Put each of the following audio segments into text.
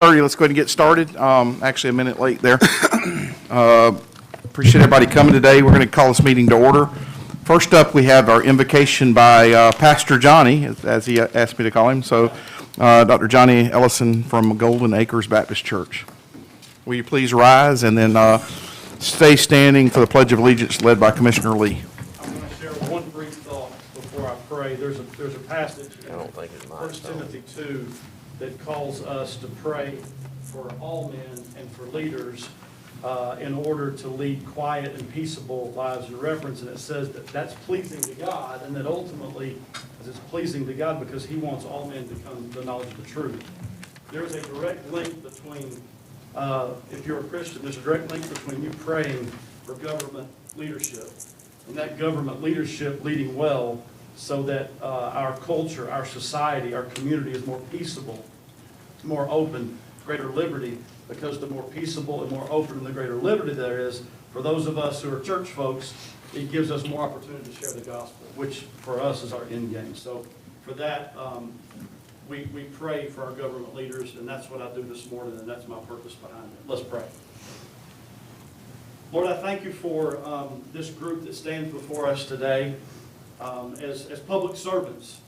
Let's go ahead and get started. Actually, a minute late there. Appreciate everybody coming today. We're going to call this meeting to order. First up, we have our invocation by Pastor Johnny, as he asked me to call him. So, Dr. Johnny Ellison from Golden Acres Baptist Church. Will you please rise and then stay standing for the Pledge of Allegiance led by Commissioner Lee. I'm going to share one brief thought before I pray. There's a passage in 1 Timothy 2 that calls us to pray for all men and for leaders in order to lead quiet and peaceable lives in reverence. And it says that that's pleasing to God, and that ultimately it's pleasing to God because He wants all men to come to the knowledge of the truth. There's a direct link between, if you're a Christian, there's a direct link between you praying for government leadership and that government leadership leading well so that our culture, our society, our community is more peaceable, more open, greater liberty, because the more peaceable and more open and the greater liberty there is, for those of us who are church folks, it gives us more opportunity to share the gospel, which for us is our end game. So for that, we pray for our government leaders, and that's what I do this morning, and that's my purpose behind it. Let's pray. Lord, I thank you for this group that stands before us today as public servants,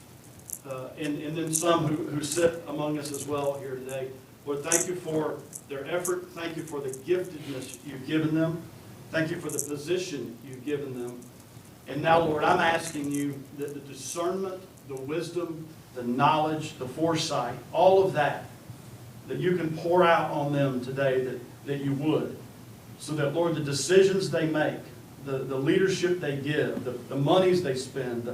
and then some who sit among us as well here today. Lord, thank you for their effort. Thank you for the giftedness you've given them. Thank you for the position you've given them. And now, Lord, I'm asking you that the discernment, the wisdom, the knowledge, the foresight, all of that you can pour out on them today, that you would. So that, Lord, the decisions they make, the leadership they give, the monies they spend,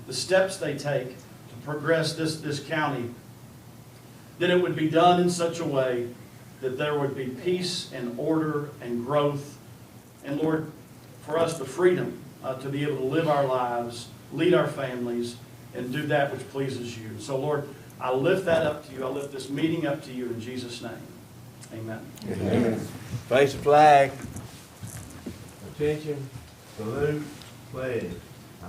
the steps they take to progress this county, that it would be done in such a way that there would be peace and order and growth. And Lord, for us the freedom to be able to live our lives, lead our families, and do that which pleases you. So Lord, I lift that up to you. I lift this meeting up to you in Jesus' name. Amen. Amen. Face the flag. Attention. Salute. Pledge.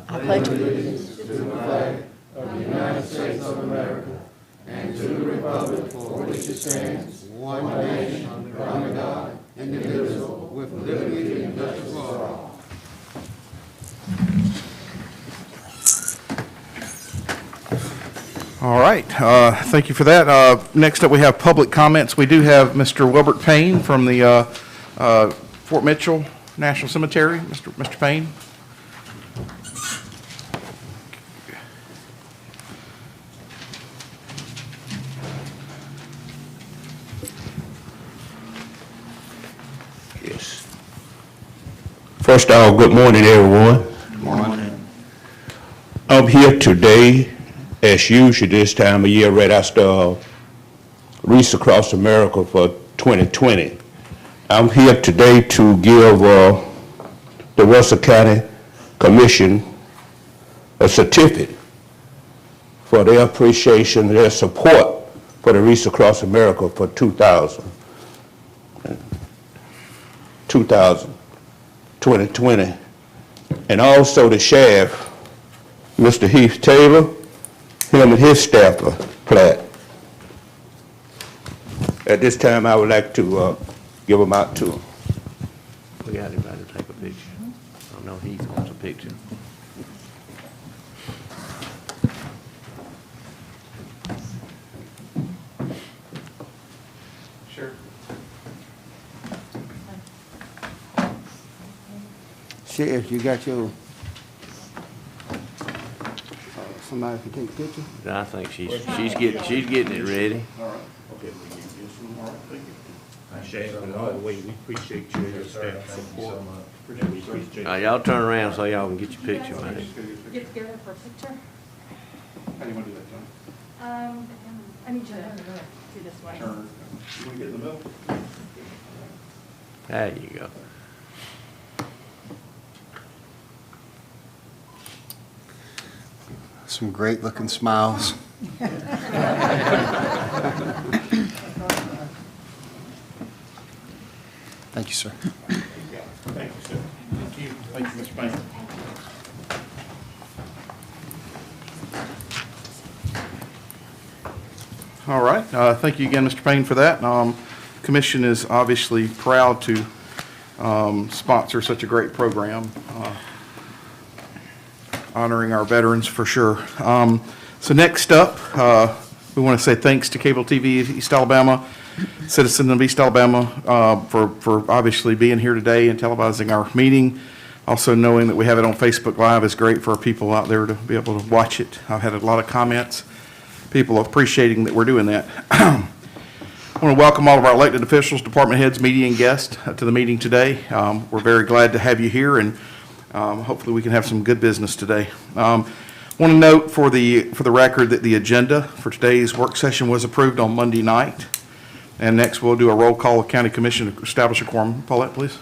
I pledge allegiance to the flag of the United States of America and to the republic for which it stands, one nation, under God, indivisible, with liberty and justice for all. All right. Thank you for that. Next up, we have public comments. We do have Mr. Wilbert Payne from the Fort Mitchell National Cemetery. Mr. Payne. Yes. First of all, good morning, everyone. Good morning. I'm here today, as usual, this time of year, right after Reach Across America for 2020. I'm here today to give the Russell County Commission a certificate for their appreciation, their support for the Reach Across America for 2020, and also the sheriff, Mr. Heath Taylor, him and his staff are plaque. At this time, I would like to give them out to him. We got anybody to take a picture? I know Heath wants a picture. Sure. Sheriff, you got your, somebody can take a picture? I think she's getting it ready. All right. Okay, we need this one. All right, thank you. Sheriff, and all the way, we appreciate you and your staff support. And we appreciate Y'all turn around so y'all can get your picture, man. Get together for a picture? How do you want to do that, John? I need you to do this way. Turn. You want to get in the middle? There you go. Some great looking smiles. Thank you, sir. Thank you, sir. Thank you. Thank you, Mr. Payne. All right, thank you again, Mr. Payne, for that. Commission is obviously proud to sponsor such a great program, honoring our veterans for sure. So next up, we want to say thanks to Cable TV East Alabama, citizen of East Alabama, for obviously being here today and televising our meeting. Also knowing that we have it on Facebook Live is great for our people out there to be able to watch it. I've had a lot of comments, people appreciating that we're doing that. I want to welcome all of our elected officials, department heads, media, and guests to the meeting today. We're very glad to have you here, and hopefully we can have some good business today. Want to note for the record that the agenda for today's work session was approved on Monday night. And next, we'll do a roll call of County Commission to establish a quorum. Paulette, please.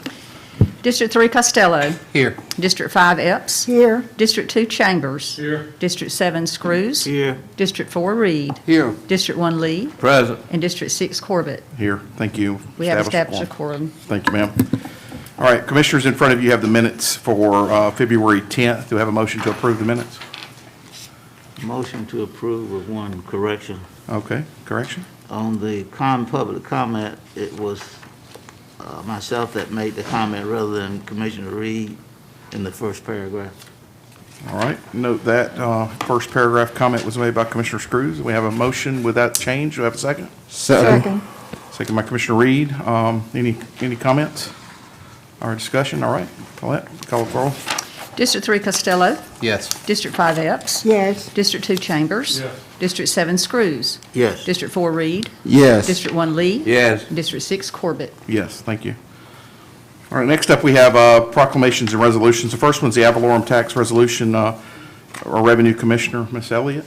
District 3 Costello. Here. District 5 Epps. Here. District 2 Chambers. Here. District 7 Screws. Here. District 4 Reed. Here. District 1 Lee. Present. And District 6 Corbett. Here, thank you. We have established a quorum. Thank you, ma'am. All right, Commissioners, in front of you have the minutes for February 10th. Do we have a motion to approve the minutes? Motion to approve with one correction. Okay, correction? On the public comment, it was myself that made the comment rather than Commissioner Reed in the first paragraph. All right, note that first paragraph comment was made by Commissioner Screws. We have a motion with that change. Do we have a second? Second. Second by Commissioner Reed. Any comments or discussion? All right, Paulette, call the roll. District 3 Costello. Yes. District 5 Epps. Yes. District 2 Chambers. Yes. District 7 Screws. Yes. District 4 Reed. Yes. District 1 Lee. Yes. And District 6 Corbett. Yes, thank you. All right, next up, we have proclamations and resolutions. The first one's the ad valorem tax resolution. Our Revenue Commissioner, Ms. Elliott.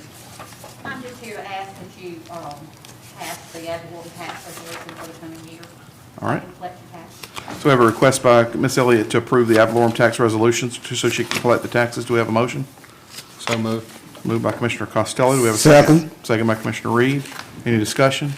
I'm just here to ask that you pass the ad valorem tax resolution for the coming year. All right. Collect the tax. So we have a request by Ms. Elliott to approve the ad valorem tax resolutions so she can collect the taxes. Do we have a motion? So moved. Moved by Commissioner Costello. Do we have a second? Second. Second by Commissioner Reed. Any discussion?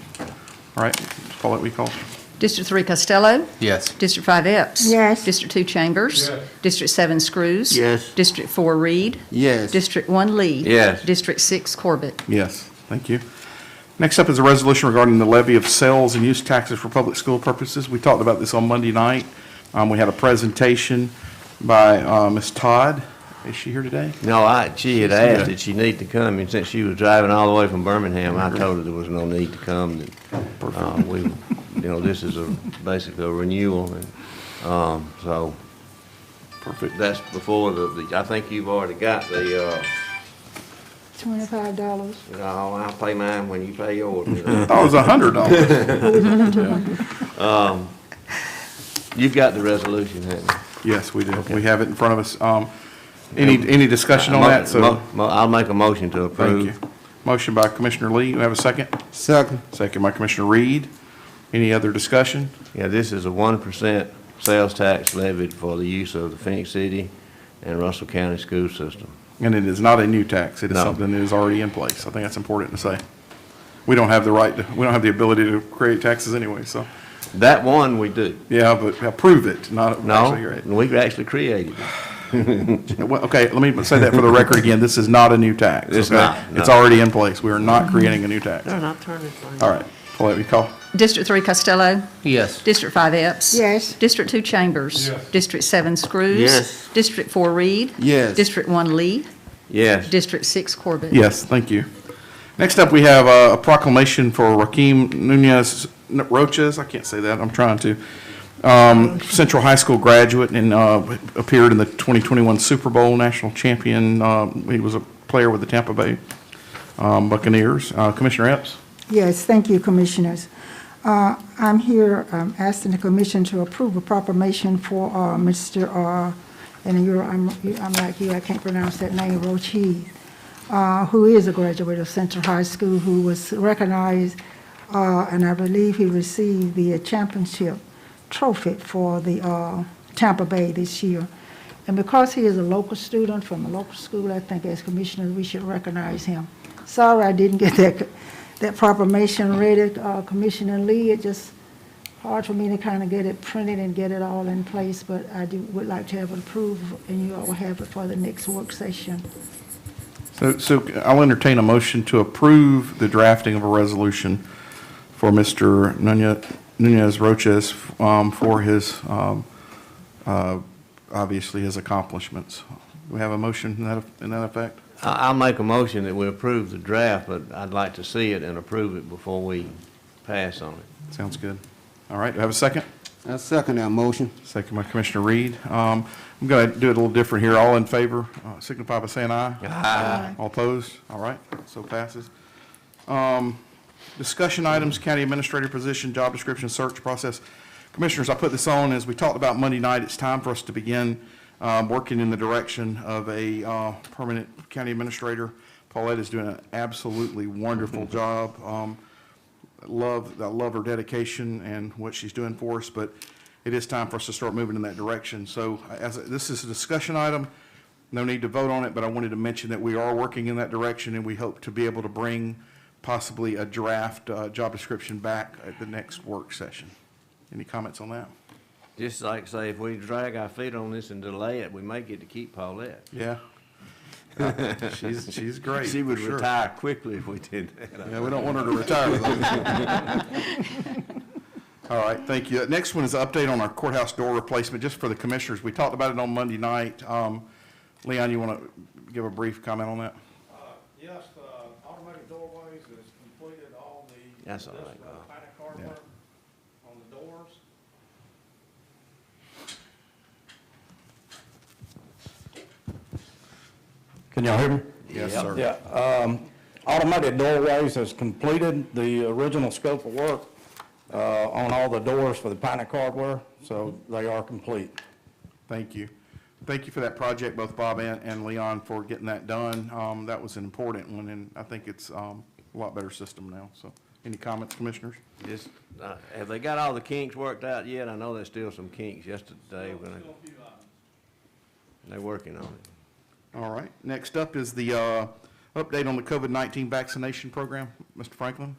All right, Paulette, we call. District 3 Costello. Yes. District 5 Epps. Yes. District 2 Chambers. Yes. District 7 Screws. Yes. District 4 Reed. Yes. District 1 Lee. Yes. District 6 Corbett. Yes, thank you. Next up is a resolution regarding the levy of sales and use taxes for public school purposes. We talked about this on Monday night. We had a presentation by Ms. Todd. Is she here today? No, she had asked Yeah. did she need to come, and since she was driving all the way from Birmingham, I told her there was no need to come. That, this is basically a renewal, and so Perfect. that's before I think you've already got the, $25. I'll pay mine when you pay yours. I thought it was $100. You've got the resolution, haven't you? Yes, we do. We have it in front of us. Any discussion on that? So, I'll make a motion to approve. thank you. Motion by Commissioner Lee. You have a second? Second. Second by Commissioner Reed. Any other discussion? Yeah, this is a 1% sales tax levied for the use of the Phoenix City and Russell County school system. And it is not a new tax. It is No. something that is already in place. I think that's important to say. We don't have the right to, we don't have the ability to create taxes anyway, so, That one we do. yeah, but approve it, not No, actually create. we actually created it. Well, okay, let me say that for the record again. This is not a new tax. It's okay? not, no. It's already in place. We are not creating a new tax. not turning All right, Paulette, we call. District 3 Costello. Yes. District 5 Epps. Yes. District 2 Chambers. Yes. District 7 Screws. Yes. District 4 Reed. Yes. District 1 Lee. Yes. District 6 Corbett. Yes, thank you. Next up, we have a proclamation for Raheem Nunez Roches. I can't say that. I'm trying to. Central High School graduate and appeared in the 2021 Super Bowl national champion. He was a player with the Tampa Bay Buccaneers. Commissioner Epps? Yes, thank you, Commissioners. I'm here asking the Commission to approve a proclamation for Mr., and I'm like you, I can't pronounce that name, Roches, who is a graduate of Central High School, who was recognized, and I believe he received the championship trophy for the Tampa Bay this year. And because he is a local student from a local school, I think as Commissioners, we should recognize him. Sorry I didn't get that proclamation ready, Commissioner Lee. It just hard for me to kind of get it printed and get it all in place, but would like to have it approved, and you all will have it for the next work session. So I'll entertain a motion to approve the drafting of a resolution for Mr. Nunez Roches for his, obviously, his accomplishments. Do we have a motion in that effect? I'll make a motion that we approve the draft, but I'd like to see it and approve it before we pass on it. Sounds good. All right, do I have a second? I second that motion. Second by Commissioner Reed. I'm going to do it a little different here. All in favor, signify by saying aye. Aye. All opposed? All right, so passes. Discussion items, county administrator position, job description, search process. Commissioners, I put this on as we talked about Monday night. It's time for us to begin working in the direction of a permanent county administrator. Paulette is doing an absolutely wonderful job. I love her dedication and what she's doing for us, but it is time for us to start moving in that direction. So this is a discussion item, no need to vote on it, but I wanted to mention that we are working in that direction, and we hope to be able to bring possibly a draft job description back at the next work session. Any comments on that? Just like say, if we drag our feet on this and delay it, we may get to keep Paulette. Yeah. She's great. She would for sure. retire quickly if we did that. Yeah, we don't want her to retire, though. All right, thank you. Next one is an update on our courthouse door replacement, just for the commissioners. We talked about it on Monday night. Leon, you want to give a brief comment on that? Yes, the automatic doorways is completed all the. That's all right, Panic card Yeah. work on the doors. Can y'all hear me? Yes, Yep. sir. Yeah, automatic doorways has completed the original scope of work on all the doors for the panic hardware, so they are complete. Thank you. Thank you for that project, both Bob and Leon, for getting that done. That was an important one, and I think it's a lot better system now. So, any comments, commissioners? Just, have they got all the kinks worked out yet? I know there's still some kinks. Yesterday, they're working on it. All right. Next up is the update on the COVID-19 vaccination program. Mr. Franklin?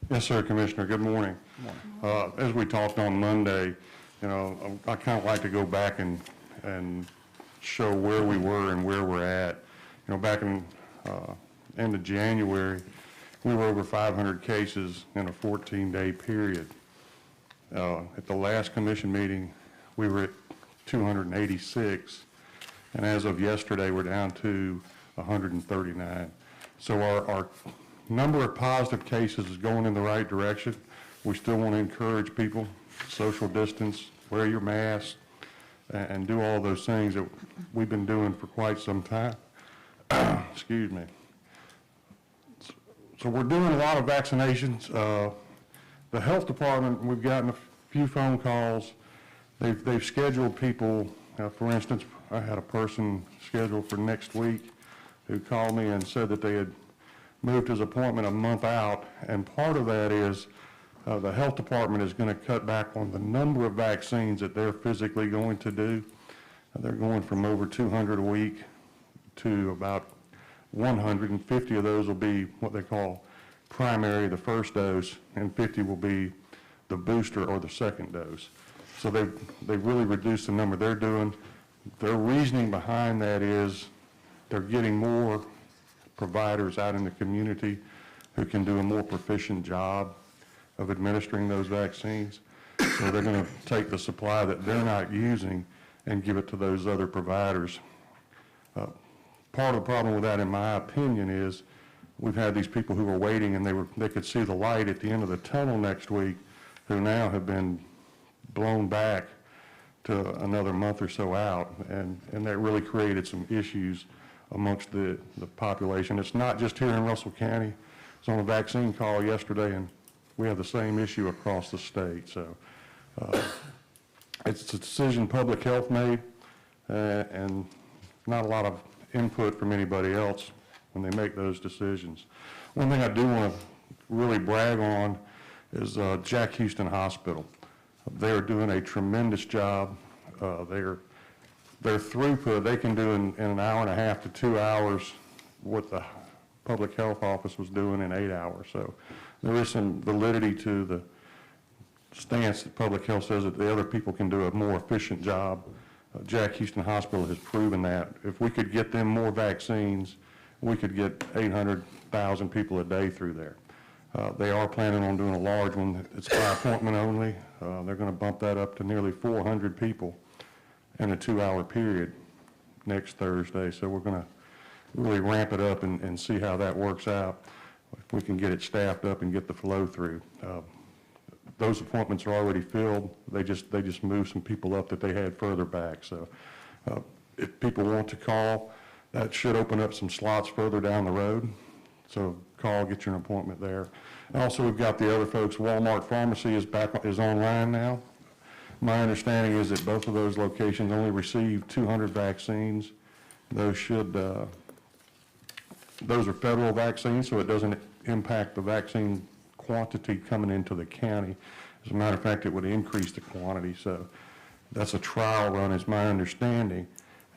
Yes, sir, Commissioner. Good morning. As we talked on Monday, you know, I kind of like to go back and show where we were and where we're at. You know, back in end of January, we were over 500 cases in a 14-day period. At the last commission meeting, we were at 286, and as of yesterday, we're down to 139. So our number of positive cases is going in the right direction. We still want to encourage people, social distance, wear your mask, and do all those things that we've been doing for quite some time. Excuse me. So we're doing a lot of vaccinations. The health department, we've gotten a few phone calls. They've scheduled people, for instance, I had a person scheduled for next week who called me and said that they had moved his appointment a month out, and part of that is the health department is going to cut back on the number of vaccines that they're physically going to do. They're going from over 200 a week to about 150 of those will be what they call primary, the first dose, and 50 will be the booster or the second dose. So they've really reduced the number they're doing. Their reasoning behind that is they're getting more providers out in the community who can do a more proficient job of administering those vaccines. So they're going to take the supply that they're not using and give it to those other providers. Part of the problem with that, in my opinion, is we've had these people who were waiting and they could see the light at the end of the tunnel next week, who now have been blown back to another month or so out, and that really created some issues amongst the population. It's not just here in Russell County. I was on a vaccine call yesterday, and we have the same issue across the state. So it's a decision public health made, and not a lot of input from anybody else when they make those decisions. One thing I do want to really brag on is Jack Houston Hospital. They're doing a tremendous job. Their throughput, they can do in an hour and a half to 2 hours what the public health office was doing in 8 hours. So there is some validity to the stance that public health says that the other people can do a more efficient job Jack Houston Hospital has proven that. If we could get them more vaccines, we could get 800,000 people a day through there. They are planning on doing a large one. It's by appointment only. They're going to bump that up to nearly 400 people in a 2-hour period next Thursday. So we're going to really ramp it up and see how that works out. If we can get it staffed up and get the flow through. Those appointments are already filled. They just moved some people up that they had further back. So if people want to call, that should open up some slots further down the road. So call, get you an appointment there. Also, we've got the other folks. Walmart Pharmacy is online now. My understanding is that both of those locations only received 200 vaccines. Those are federal vaccines, so it doesn't impact the vaccine quantity coming into the county. As a matter of fact, it would increase the quantity. So that's a trial run, is my understanding.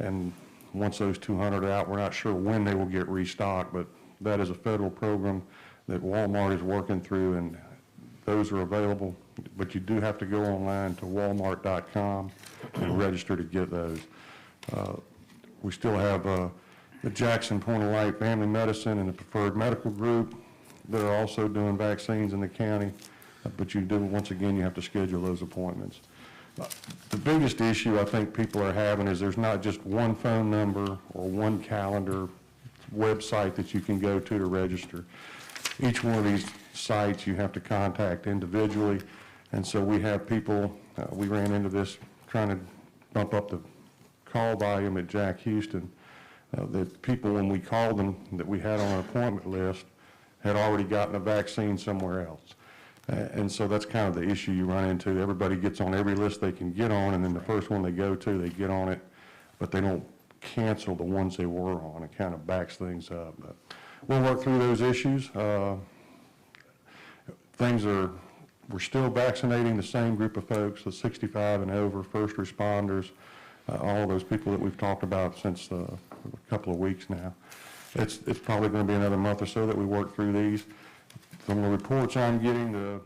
And once those 200 are out, we're not sure when they will get restocked, but that is a federal program that Walmart is working through, and those are available. But you do have to go online to walmart.com and register to get those. We still have the Jackson Point of Light Family Medicine and the Preferred Medical Group that are also doing vaccines in the county. But you do, once again, you have to schedule those appointments. The biggest issue I think people are having is there's not just one phone number or one calendar website that you can go to register. Each one of these sites you have to contact individually, and so we have people, we ran into this trying to bump up the call volume at Jack Houston. The people, when we called them that we had on our appointment list, had already gotten a vaccine somewhere else. And so that's kind of the issue you run into. Everybody gets on every list they can get on, and then the first one they go to, they get on it, but they don't cancel the ones they were on. It kind of backs things up. But we'll work through those issues. We're still vaccinating the same group of folks, the 65 and over, first responders, all those people that we've talked about since a couple of weeks now. It's probably going to be another month or so that we work through these. From the reports I'm getting, the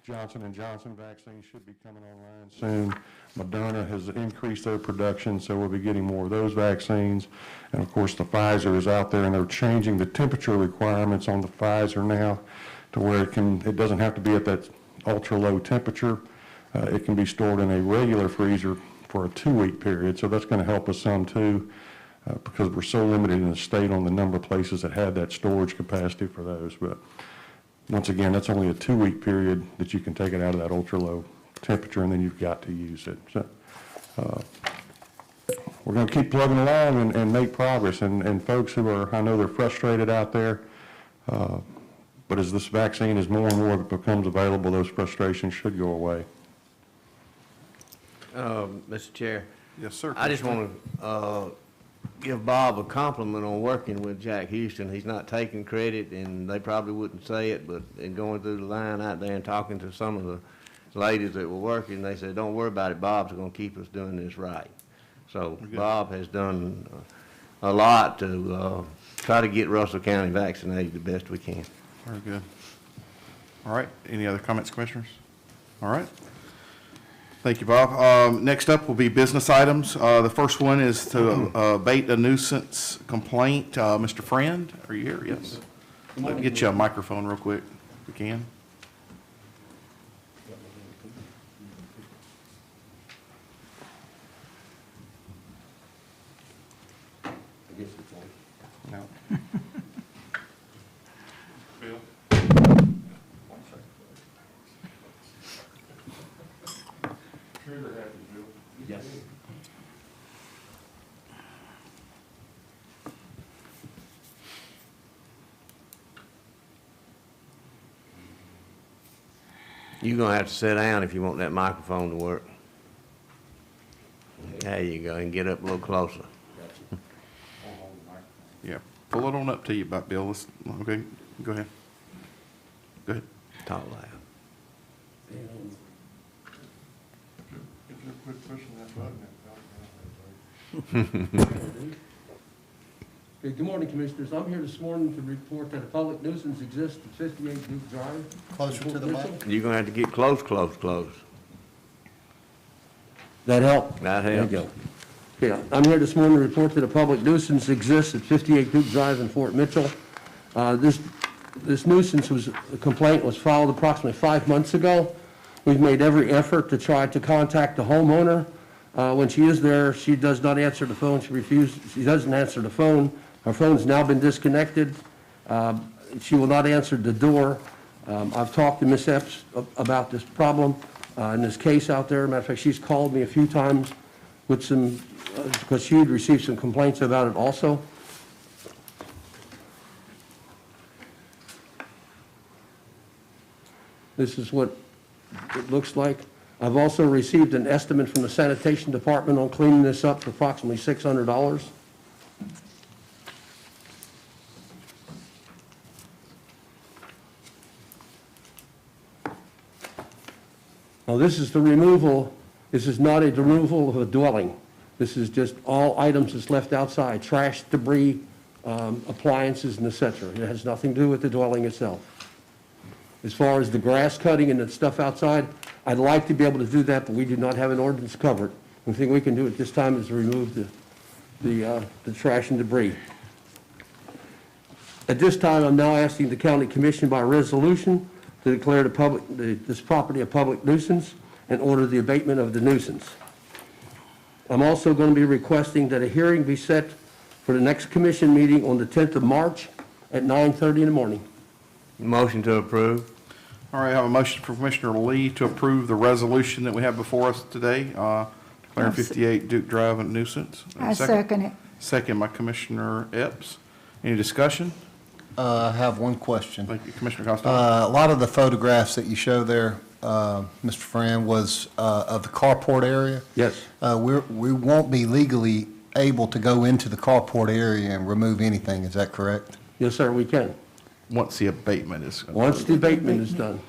Johnson & Johnson vaccine should be coming online soon. Moderna has increased their production, so we'll be getting more of those vaccines. And of course, the Pfizer is out there, and they're changing the temperature requirements on the Pfizer now to where it doesn't have to be at that ultra-low temperature. It can be stored in a regular freezer for a 2-week period, so that's going to help us some too, because we're so limited in the state on the number of places that had that storage capacity for those. But once again, that's only a 2-week period that you can take it out of that ultra-low temperature, and then you've got to use it. So we're going to keep plugging along and make progress. And folks who are, I know they're frustrated out there, but as this vaccine, as more and more of it becomes available, those frustrations should go away. Mr. Chair, Yes, sir. I just want to give Bob a compliment on working with Jack Houston. He's not taking credit, and they probably wouldn't say it, but in going through the line out there and talking to some of the ladies that were working, they said, don't worry about it, Bob's going to keep us doing this right. So Bob has done a lot to try to get Russell County vaccinated the best we can. Very good. All right, any other comments, Commissioners? All right. Thank you, Bob. Next up will be business items. The first one is to abate a nuisance complaint. Mr. Friend, are you here? Yes. Let me get you a microphone real quick, if we can. No. Bill? Trigger happy, Bill. Yes. You're going to have to sit down if you want that microphone to work. There you go, and get up a little closer. Yeah, pull it on up to you, Bill. Okay, go ahead. Go ahead. Talk loud. If you quit pushing that button, Okay, good morning, Commissioners. I'm here this morning to report that a public nuisance exists at 58 Duke Drive. Closer to the mic. You're going to have to get close. That help? That There you helps. go. Yeah, I'm here this morning to report that a public nuisance exists at 58 Duke Drive in Fort Mitchell. This nuisance complaint was filed approximately 5 months ago. We've made every effort to try to contact the homeowner. When she is there, she does not answer the phone. She doesn't answer the phone. Her phone's now been disconnected. She will not answer the door. I've talked to Ms. Epps about this problem in this case out there. Matter of fact, she's called me a few times with some, because she had received some complaints about it also. This is what it looks like. I've also received an estimate from the sanitation department on cleaning this up for approximately $600. Now, this is the removal. This is not a removal of a dwelling. This is just all items that's left outside, trash, debris, appliances, and et cetera. It has nothing to do with the dwelling itself. As far as the grass cutting and the stuff outside, I'd like to be able to do that, but we do not have an ordinance covered. The thing we can do at this time is remove the trash and debris. At this time, I'm now asking the county commission by resolution to declare this property a public nuisance and order the abatement of the nuisance. I'm also going to be requesting that a hearing be set for the next commission meeting on the 10th of March at 9:30 in the morning. Motion to approve. All right, I have a motion from Commissioner Lee to approve the resolution that we have before us today, declaring 58 Duke Drive a nuisance. I second it. Second by Commissioner Epps. Any discussion? I have one question. Thank you, Commissioner Costello. A lot of the photographs that you show there, Mr. Fran, was of the carport area. Yes. We won't be legally able to go into the carport area and remove anything, is that correct? Yes, sir, we can. Once the abatement is. Once the abatement is done.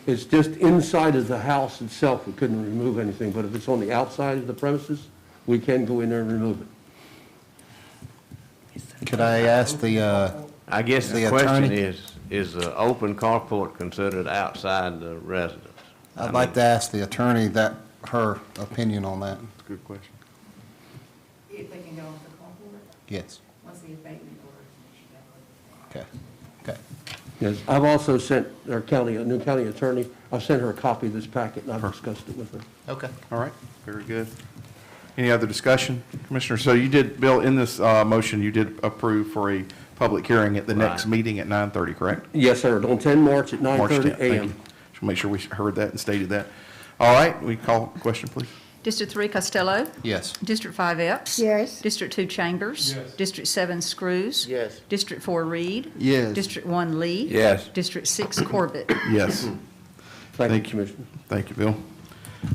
It's just inside of the house itself, we couldn't remove anything, but if it's on the outside of the premises, we can go in there and remove it. Could I ask I guess the the question attorney? is the open carport considered outside the residence? I'd like to ask the attorney her opinion on that. That's a good question. If they can go off the carport, Yes. once the abatement order. Okay. Okay. Yes, I've also sent our new county attorney, I've sent her a copy of this packet, and I've discussed it with her. Okay. All right, very good. Any other discussion? Commissioner, so you did, Bill, in this motion, you did approve for a public hearing at the next Right. meeting at 9:30, correct? Yes, sir, on 10 March at March 9:30 10th, thank a.m. you. Should make sure we heard that and stated that. All right, we call question, please. District 3 Costello. Yes. District 5 Epps. Yes. District 2 Chambers. Yes. District 7 Screws. Yes. District 4 Reed. Yes. District 1 Lee. Yes. District 6 Corbett. Yes. Thank you, Thank you. Commissioner. Thank you, Bill.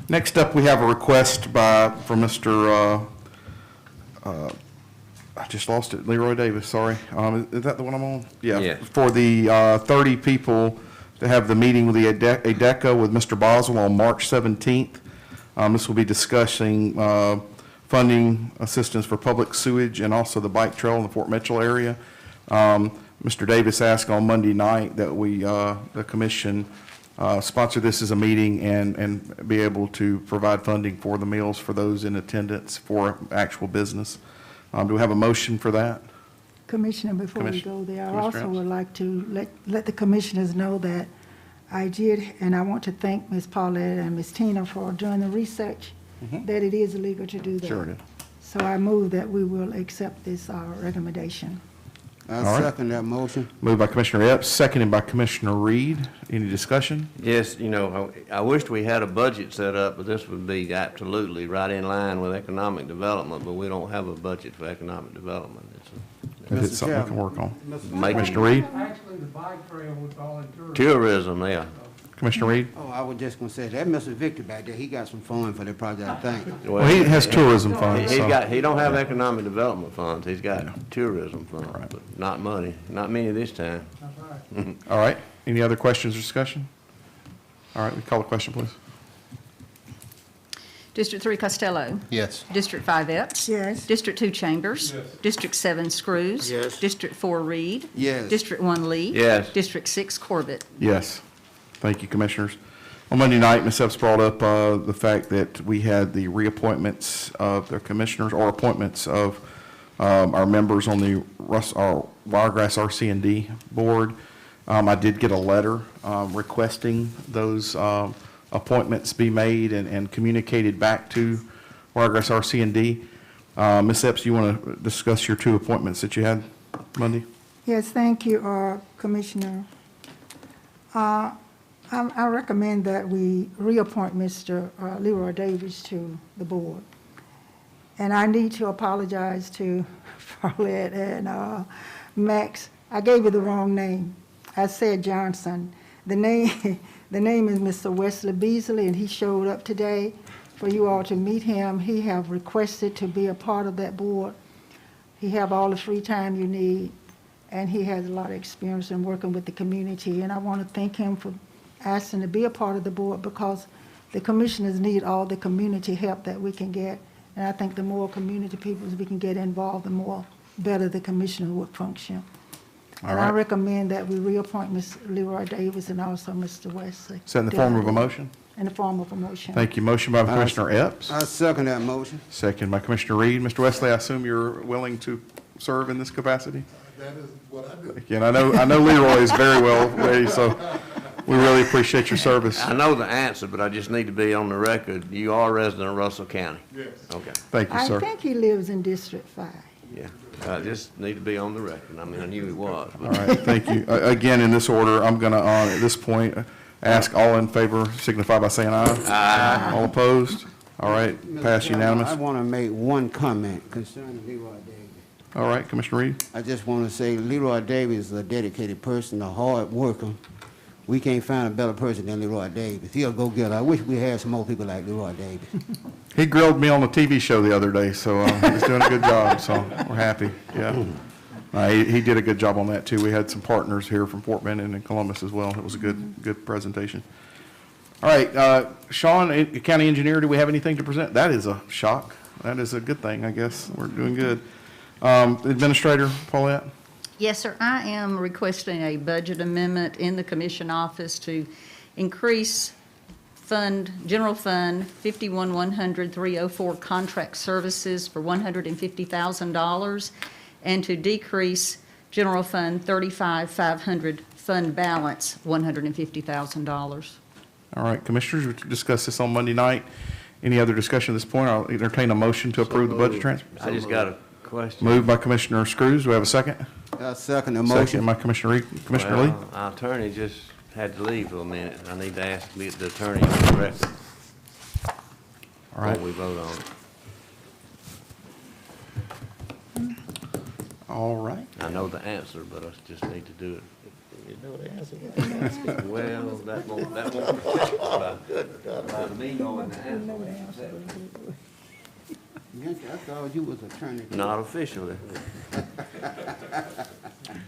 Next up, we have a request from Mr., I just lost it, Leroy Davis, sorry. Is that the one I'm on? Yeah. For the 30 people to have the meeting with the ADECA with Mr. Boswell on March 17th. This will be discussing funding assistance for public sewage and also the bike trail in the Fort Mitchell area. Mr. Davis asked on Monday night that we, the commission, sponsor this as a meeting and be able to provide funding for the meals for those in attendance for actual business. Do we have a motion for that? Commissioner, before we Commissioner- go there, I Commissioner also Epps? would like to let the commissioners know that I did, and I want to thank Ms. Paulette and Ms. Tina for doing the research, that it is illegal to do that. Sure it is. So I move that we will accept this recommendation. All right. second that motion. Moved by Commissioner Epps, seconded by Commissioner Reed. Any discussion? Yes, I wished we had a budget set up, but this would be absolutely right in line with economic development, but we don't have a budget for economic development. If it's something we can work on. Making Commissioner Reed? Actually, the bike trail would fall in tourism. tourism, yeah. Commissioner Reed? Oh, I was just gonna say, that Mr. Victor back there, he got some fun for that project, I think. Well, he has tourism funds, He so. don't have economic development funds, he's got tourism funds, but not money, not many this time. That's right. All right. Any other questions or discussion? All right, we call the question, please. District 3 Costello. Yes. District 5 Epps. Yes. District 2 Chambers. Yes. District 7 Screws. Yes. District 4 Reed. Yes. District 1 Lee. Yes. District 6 Corbett. Yes. Thank you, Commissioners. On Monday night, Ms. Epps brought up the fact that we had the reappointments of the commissioners or appointments of our members on the our Wiregrass RC&D board. I did get a letter requesting those appointments be made and communicated back to Wiregrass RC&D. Ms. Epps, you want to discuss your two appointments that you had Monday? Yes, thank you, Commissioner. I recommend that we reappoint Mr. Leroy Davis to the board. And I need to apologize to Paulette and Max. I gave you the wrong name. I said Johnson. The name is Mr. Wesley Beasley, and he showed up today for you all to meet him. He have requested to be a part of that board. He have all the free time you need, and he has a lot of experience in working with the community. And I want to thank him for asking to be a part of the board, because the commissioners need all the community help that we can get. And I think the more community people we can get involved, the more better the commissioner would function. And I recommend that we reappoint Ms. Leroy Davis and also Mr. Wesley. Is that in the form of a motion? In the form of a motion. Thank you. Motion by Commissioner Epps. I second that motion. Second by Commissioner Reed. Mr. Wesley, I assume you're willing to serve in this capacity? That is what I do. Again, I know Leroy is very well ready, so we really appreciate your service. I know the answer, but I just need to be on the record. You are a resident of Russell County? Yes. Okay, Thank you, I sir. think he lives in District 5. yeah. I just need to be on the record. I mean, I knew he was. All right, thank you. Again, in this order, I'm going to, at this point, ask all in favor signify by saying aye. Aye. All opposed? All right, pass unanimous. I want to make one comment concerning Leroy Davis. All right, Commissioner Reed. I just want to say Leroy Davis is a dedicated person, a hard worker. We can't find a better person than Leroy Davis. He'll go get it. I wish we had some more people like Leroy Davis. He grilled me on the TV show the other day, so he's doing a good job, so we're happy, yeah. He did a good job on that, too. We had some partners here from Fort Benning and Columbus as well. It was a good presentation. All right, Sean, County Engineer, do we have anything to present? That is a shock. That is a good thing, I guess. We're doing good. Administrator Paulette? Yes, sir. I am requesting a budget amendment in the commission office to increase general fund 51-100-304 contract services for $150,000, and to decrease general fund 35-500 fund balance $150,000. All right, Commissioners, we discussed this on Monday night. Any other discussion at this point? I'll entertain a motion to approve the budget transfer. I just got a question. Moved by Commissioner Screws. Do we have a second? I second the motion. Second by Commissioner Reed. Commissioner Lee? Well, our attorney just had to leave for a minute. I need to ask the attorney for the record All right. before we vote on it. All right. I know the answer, but I just need to do it. You know the answer. Well, that won't by me knowing the answer. I thought you was attorney. Not officially.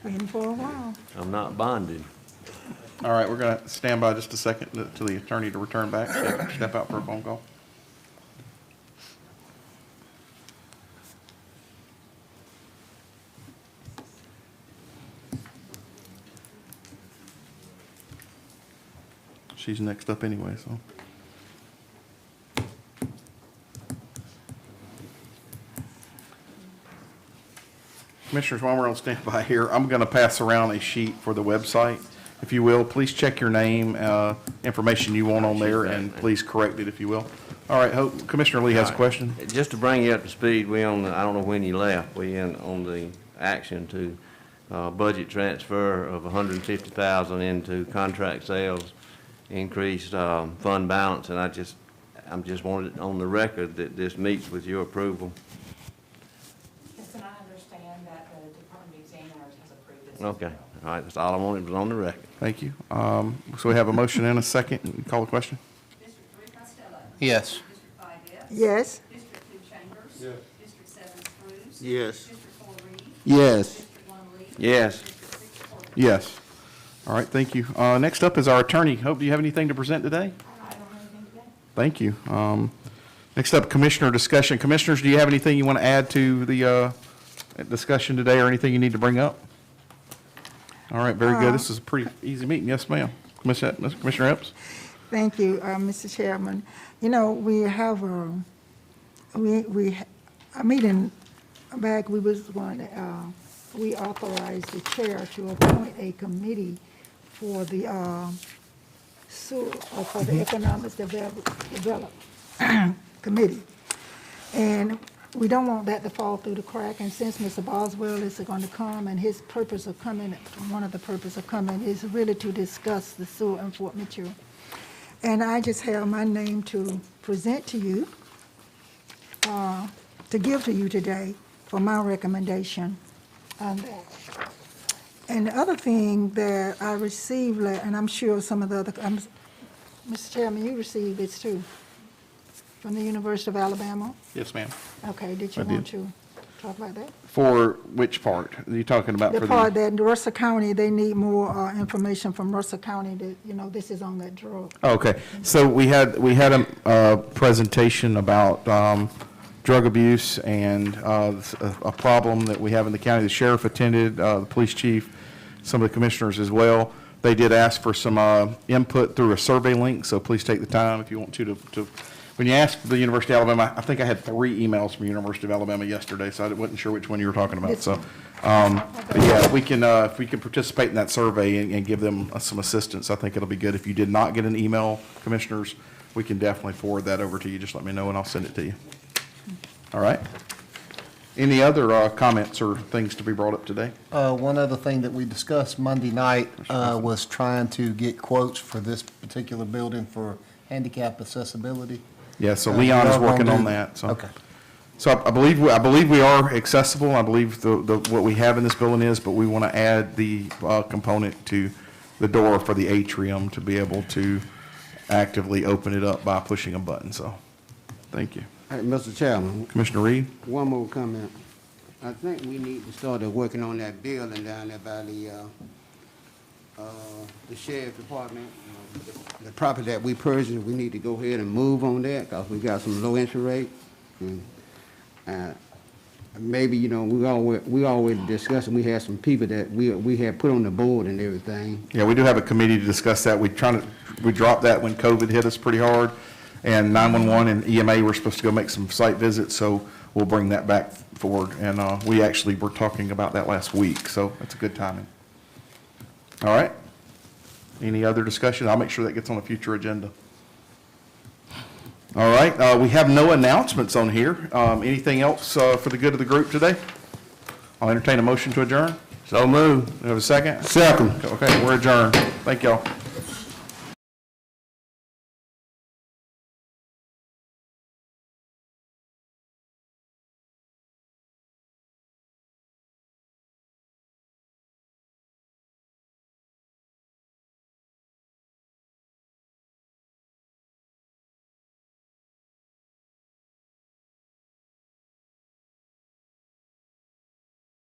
Been for a while. I'm not bonded. All right, we're going to stand by just a second to the attorney to return back, step out for a phone call. She's next up anyway, so. Commissioners, while we're on standby here, I'm going to pass around a sheet for the website. If you will, please check your name, information you want on there, and please correct it if you will. All right, Commissioner Lee has a question. Just to bring you up to speed, we on the, I don't know when you left, on the action to budget transfer of $150,000 into contract sales, increased fund balance, and I'm just wanted it on the record that this meets with your approval. Yes, and I understand that the Department of Examiners has approved this. Okay, all right, that's all I wanted was on the record. Thank you. So we have a motion and a second. Call the question. District 3 Costello. Yes. District 5 yes. Yes. District 2 Chambers. Yes. District 7 Cruz. Yes. District 4 Reed. Yes. District 1 Lee. Yes. District 6 Corbett. Yes. All right, thank you. Next up is our attorney. Hope, do you have anything to present today? I don't have anything today. Thank you. Next up, Commissioner discussion. Commissioners, do you have anything you want to add to the discussion today, or anything you need to bring up? All right, very good. This is a pretty easy meeting. Yes, ma'am. Commissioner Epps? Thank you, Mr. Chairman. You know, we have a meeting back, we was going to, we authorized the chair to appoint a committee for the sewer, or for the Economic Develop Committee. And we don't want that to fall through the crack, and since Mr. Boswell is going to come, and his purpose of coming, one of the purpose of coming is really to discuss the sewer in Fort Mitchell. And I just have my name to present to you, to give to you today for my recommendation on that. And the other thing that I received, and I'm sure some of the other, Mr. Chairman, you received this too, from the University of Alabama? Yes, ma'am. Okay, did you I want did. to talk about that? For which part? Are you talking about for The part that Russell County, they need more information from Russell County that, you know, this is on that drug. Okay, so we had a presentation about drug abuse and a problem that we have in the county. The sheriff attended, the police chief, some of the commissioners as well. They did ask for some input through a survey link, so please take the time if you want to when you ask the University of Alabama, I think I had 3 emails from University of Alabama yesterday, so I wasn't sure which one you were talking about. So, but yeah, if we can participate in that survey and give them some assistance, I think it'll be good. If you did not get an email, commissioners, we can definitely forward that over to you. Just let me know and I'll send it to you. All right. Any other comments or things to be brought up today? One other thing that we discussed Monday night was trying to get quotes for this particular building for handicap accessibility. Yeah, so Leon is working on that, so. Okay. So I believe we are accessible. I believe what we have in this building is, but we want to add the component to the door for the atrium to be able to actively open it up by pushing a button, so, thank you. Hey, Mr. Chairman, Commissioner Reed? one more comment. I think we need to start working on that building down there by the sheriff's department. The property that we purchased, we need to go ahead and move on that because we got some low interest rate. And maybe, you know, we always discussing, we had some people that we had put on the board and everything. Yeah, we do have a committee to discuss that. We dropped that when COVID hit us pretty hard, and 911 and EMA were supposed to go make some site visits, so we'll bring that back forward. And we actually were talking about that last week, so that's a good timing. All right. Any other discussion? I'll make sure that gets on a future agenda. All right, we have no announcements on here. Anything else for the good of the group today? I'll entertain a motion to adjourn. So moved. Do we have a second? Second. Okay, we're adjourned. Thank y'all.